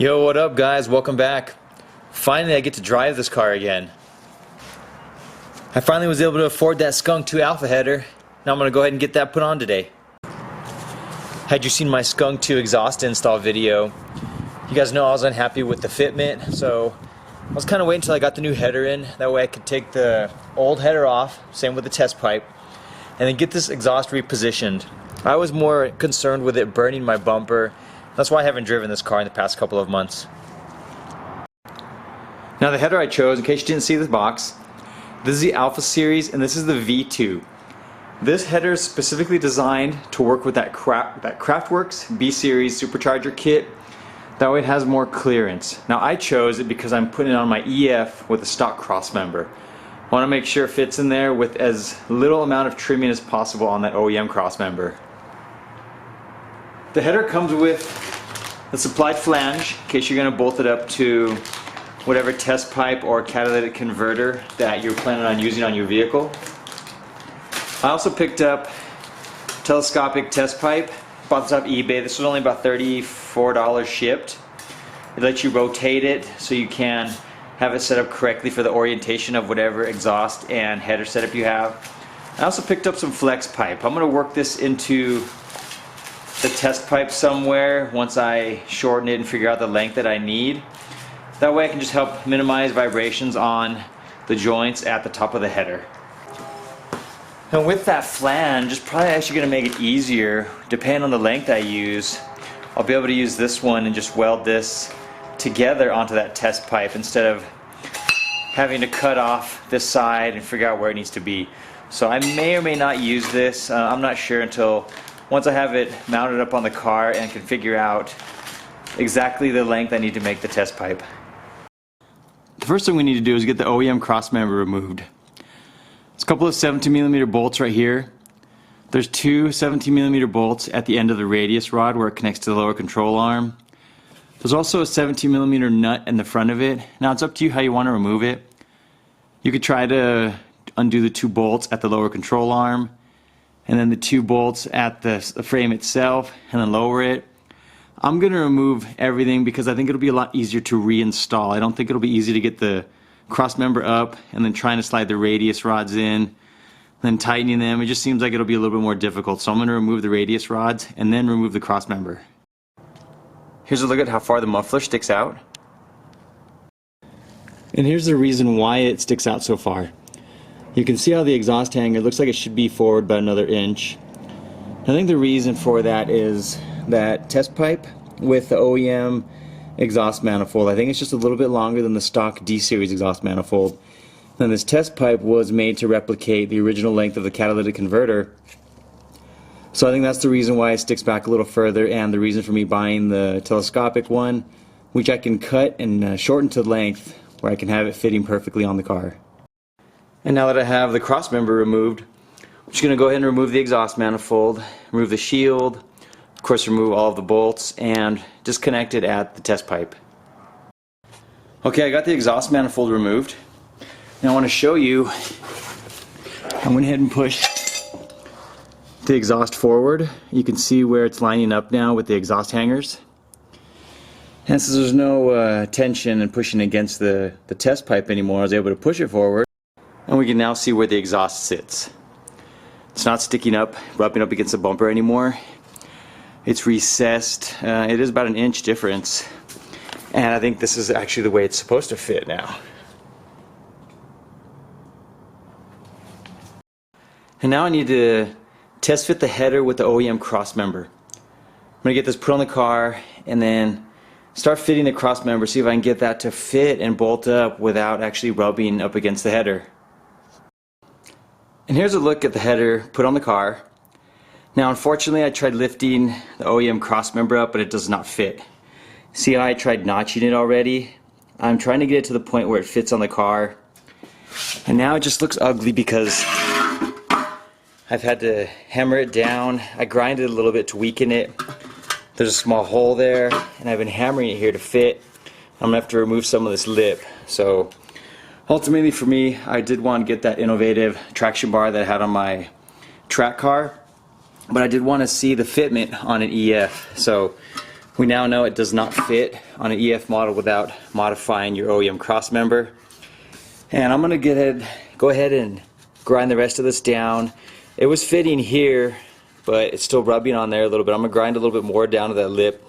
Yo, what up guys? Welcome back. Finally I get to drive this car again. I finally was able to afford that Skunk2 Alpha header. Now I'm going to go ahead and get that put on today. Had you seen my Skunk2 exhaust install video, you guys know I was unhappy with the fitment, so I was kind of waiting until I got the new header in. That way I could take the old header off, same with the test pipe, and then get this exhaust repositioned. I was more concerned with it burning my bumper. That's why I haven't driven this car in the past couple of months. Now the header I chose, in case you didn't see this box, this is the Alpha series and this is the V2. This header is specifically designed to work with that Kraftwerks B series supercharger kit. That way it has more clearance. Now I chose it because I'm putting it on my EF with a stock crossmember. I want to make sure it fits in there with as little amount of trimming as possible on that OEM crossmember. The header comes with a supplied flange in case you're going to bolt it up to whatever test pipe or catalytic converter that you're planning on using on your vehicle. I also picked up telescopic test pipe. Bought this off eBay. This was only about $34 shipped. It lets you rotate it so you can have it set up correctly for the orientation of whatever exhaust and header setup you have. I also picked up some flex pipe. I'm going to work this into the test pipe somewhere once I shorten it and figure out the length that I need. That way I can just help minimize vibrations on the joints at the top of the header. And with that flange, it's probably actually going to make it easier, depending on the length I use. I'll be able to use this one and just weld this together onto that test pipe instead of having to cut off this side and figure out where it needs to be. So I may or may not use this. I'm not sure until once I have it mounted up on the car and can figure out exactly the length I need to make the test pipe. The first thing we need to do is get the OEM crossmember removed. There's a couple of 17mm bolts right here. There's two 17mm bolts at the end of the radius rod where it connects to the lower control arm. There's also a 17mm nut in the front of it. Now it's up to you how you want to remove it. You could try to undo the two bolts at the lower control arm, and then the two bolts at the frame itself, and then lower it. I'm going to remove everything because I think it'll be a lot easier to reinstall. I don't think it'll be easy to get the crossmember up and then trying to slide the radius rods in, then tightening them. It just seems like it'll be a little bit more difficult. So I'm going to remove the radius rods and then remove the crossmember. Here's a look at how far the muffler sticks out. And here's the reason why it sticks out so far. You can see how the exhaust hanger looks like it should be forward about another inch. I think the reason for that is that test pipe with the OEM exhaust manifold. I think it's just a little bit longer than the stock D series exhaust manifold. And this test pipe was made to replicate the original length of the catalytic converter. So I think that's the reason why it sticks back a little further, and the reason for me buying the telescopic one, which I can cut and shorten to length where I can have it fitting perfectly on the car. And now that I have the crossmember removed, I'm just going to go ahead and remove the exhaust manifold, remove the shield, of course remove all of the bolts, and disconnect it at the test pipe. Okay, I got the exhaust manifold removed. Now I want to show you, I went ahead and pushed the exhaust forward. You can see where it's lining up now with the exhaust hangers. And since there's no tension and pushing against the test pipe anymore, I was able to push it forward. And we can now see where the exhaust sits. It's not sticking up, rubbing up against the bumper anymore. It's recessed. It is about an inch difference. And I think this is actually the way it's supposed to fit now. And now I need to test fit the header with the OEM crossmember. I'm going to get this put on the car and then start fitting the crossmember, see if I can get that to fit and bolt up without actually rubbing up against the header. And here's a look at the header put on the car. Now unfortunately I tried lifting the OEM crossmember up, but it does not fit. See how I tried notching it already? I'm trying to get it to the point where it fits on the car. And now it just looks ugly because I've had to hammer it down. I grinded it a little bit to weaken it. There's a small hole there, and I've been hammering it here to fit. I'm going to have to remove some of this lip. So ultimately for me, I did want to get that innovative traction bar that I had on my track car, but I did want to see the fitment on an EF. So We now know it does not fit on an EF model without modifying your OEM crossmember. And I'm going to go ahead and grind the rest of this down. It was fitting here, but it's still rubbing on there a little bit. I'm going to grind a little bit more down to that lip,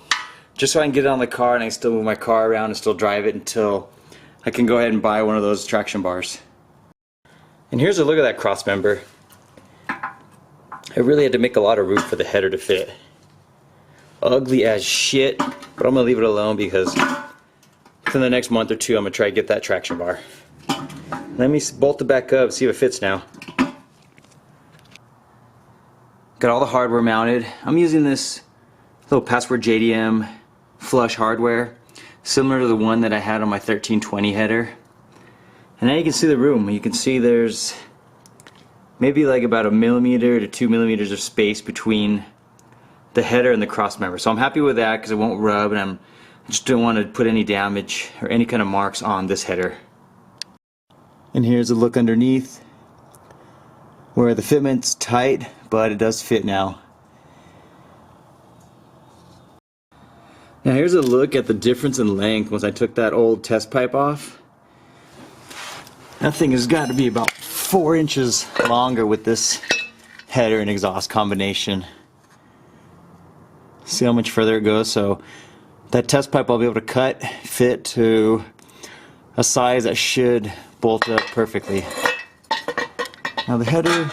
just so I can get it on the car and I can still move my car around and still drive it until I can go ahead and buy one of those traction bars. And here's a look at that crossmember. I really had to make a lot of room for the header to fit. Ugly as shit, but I'm going to leave it alone because within the next month or two I'm going to try to get that traction bar. Let me bolt it back up, see if it fits now. Got all the hardware mounted. I'm using this little Password JDM flush hardware, similar to the one that I had on my 1320 header. And now you can see the room. You can see there's maybe like about 1 millimeter to 2 millimeters of space between the header and the crossmember. So I'm happy with that because it won't rub, and I just don't want to put any damage or any kind of marks on this header. And here's a look underneath where the fitment's tight, but it does fit now. Now here's a look at the difference in length once I took that old test pipe off. That thing has got to be about 4 inches longer with this header and exhaust combination. See how much further it goes? So that test pipe I'll be able to cut, fit to a size that should bolt up perfectly. Now the header,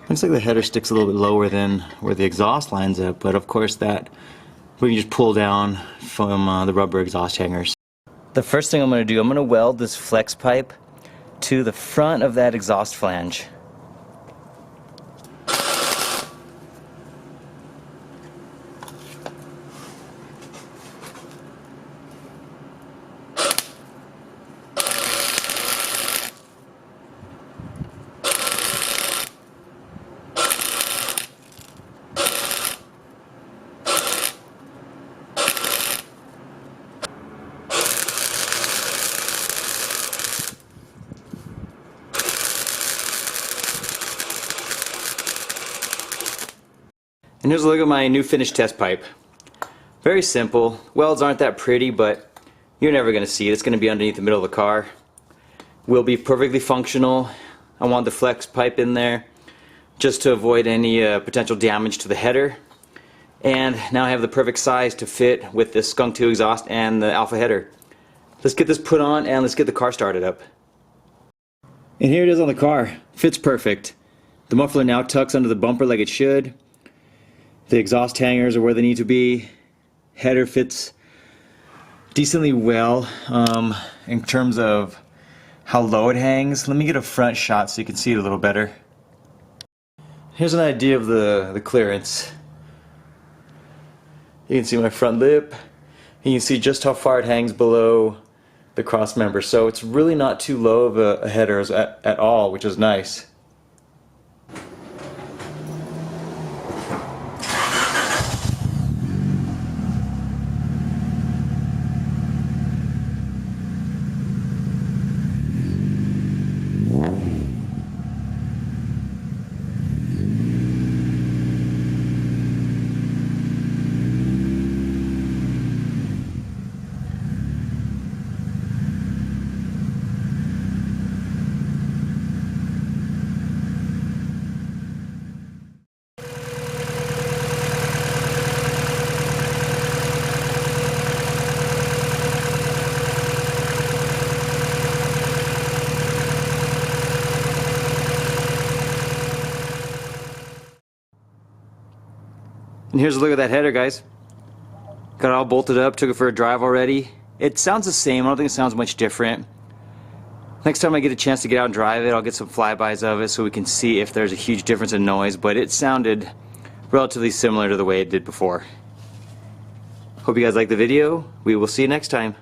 looks like the header sticks a little bit lower than where the exhaust lines up, but of course that we can just pull down from the rubber exhaust hangers. The first thing I'm going to do, I'm going to weld this flex pipe to the front of that exhaust flange. And here's a look at my new finished test pipe. Very simple. Welds aren't that pretty, but you're never going to see it. It's going to be underneath the middle of the car. Will be perfectly functional. I want the flex pipe in there just to avoid any potential damage to the header. And now I have the perfect size to fit with this Skunk2 exhaust and the Alpha header. Let's get this put on and let's get the car started up. And here it is on the car. Fits perfect. The muffler now tucks under the bumper like it should. The exhaust hangers are where they need to be. Header fits decently well in terms of how low it hangs. Let me get a front shot so you can see it a little better. Here's an idea of the clearance. You can see my front lip. You can see just how far it hangs below the cross member. So it's really not too low of a header at all, which is nice. And here's a look at that header, guys. Got it all bolted up, took it for a drive already. It sounds the same, I don't think it sounds much different. Next time I get a chance to get out and drive it, I'll get some flybys of it so we can see if there's a huge difference in noise, but it sounded relatively similar to the way it did before. Hope you guys liked the video. We will see you next time.